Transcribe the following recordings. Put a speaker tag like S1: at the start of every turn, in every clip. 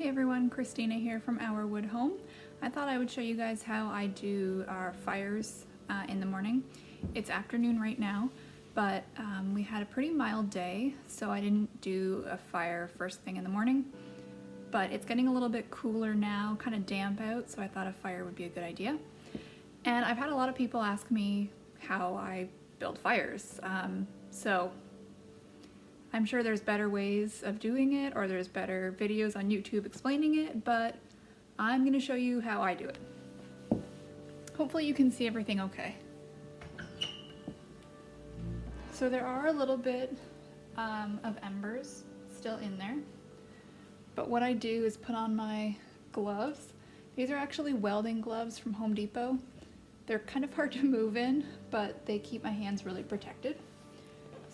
S1: Hey everyone, Christina here from Our Wood Home. I thought I would show you guys how I do our fires in the morning. It's afternoon right now, but we had a pretty mild day, so I didn't do a fire first thing in the morning. But it's getting a little bit cooler now, kind of damp out, so I thought a fire would be a good idea. And I've had a lot of people ask me how I build fires. So I'm sure there's better ways of doing it, or there's better videos on YouTube explaining it, but I'm going to show you how I do it. Hopefully you can see everything okay. So there are a little bit of embers still in there, but what I do is put on my gloves. These are actually welding gloves from Home Depot. They're kind of hard to move in, but they keep my hands really protected.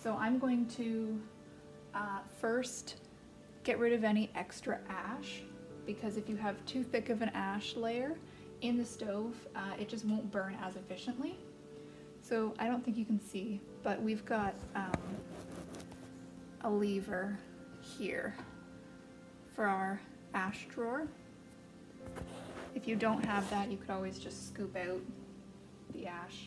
S1: So I'm going to first get rid of any extra ash, because if you have too thick of an ash layer in the stove, it just won't burn as efficiently. So I don't think you can see, but we've got a lever here for our ash drawer. If you don't have that, you could always just scoop out the ash.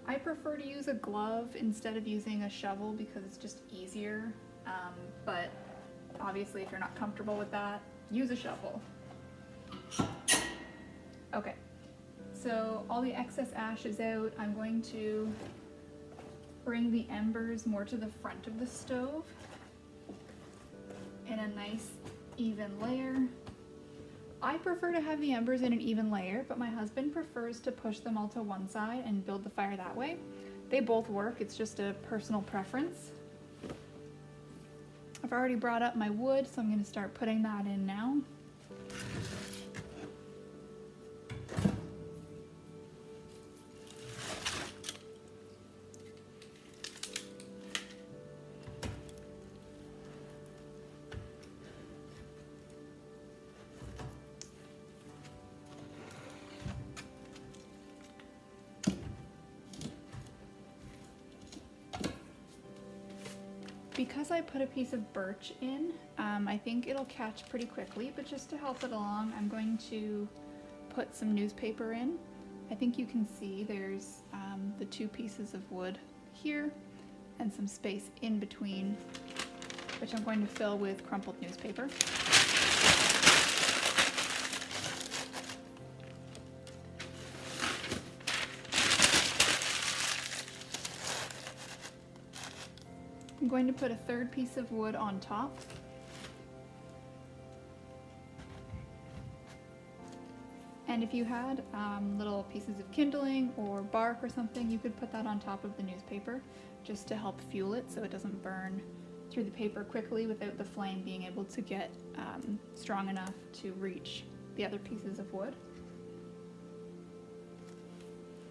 S1: I prefer to use a glove instead of using a shovel because it's just easier, but obviously if you're not comfortable with that, use a shovel. Okay, so all the excess ash is out. I'm going to bring the embers more to the front of the stove in a nice even layer. I prefer to have the embers in an even layer, but my husband prefers to push them all to one side and build the fire that way. They both work, it's just a personal preference. I've already brought up my wood, so I'm going to start putting that in now. Because I put a piece of birch in, I think it'll catch pretty quickly, but just to help it along, I'm going to put some newspaper in. I think you can see there's the two pieces of wood here and some space in between, which I'm going to fill with crumpled newspaper. I'm going to put a third piece of wood on top. And if you had little pieces of kindling or bark or something, you could put that on top of the newspaper just to help fuel it so it doesn't burn through the paper quickly without the flame being able to get strong enough to reach the other pieces of wood.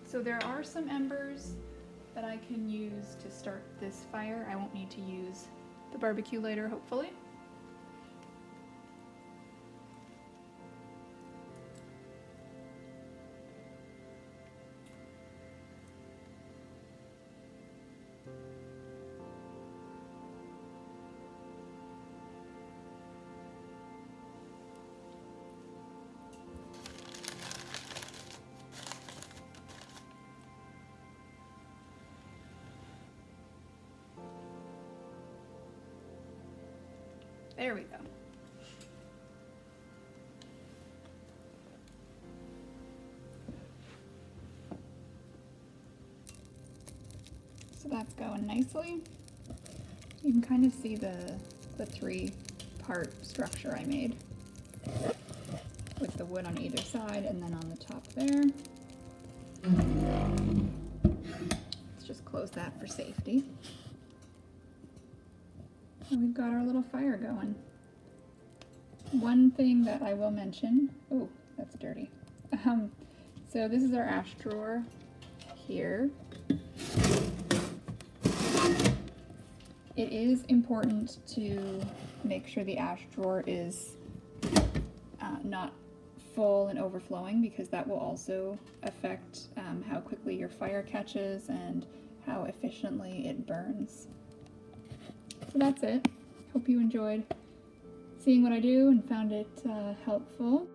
S1: So there are some embers that I can use to start this fire. I won't need to use the barbecue lighter, hopefully. There we go. So that's going nicely. You can kind of see the three-part structure I made with the wood on either side and then on the top there. Let's just close that for safety. And we've got our little fire going. One thing that I will mention, oh, that's dirty. So this is our ash drawer here. It is important to make sure the ash drawer is not full and overflowing, because that will also affect how quickly your fire catches and how efficiently it burns. So that's it. Hope you enjoyed seeing what I do and found it helpful.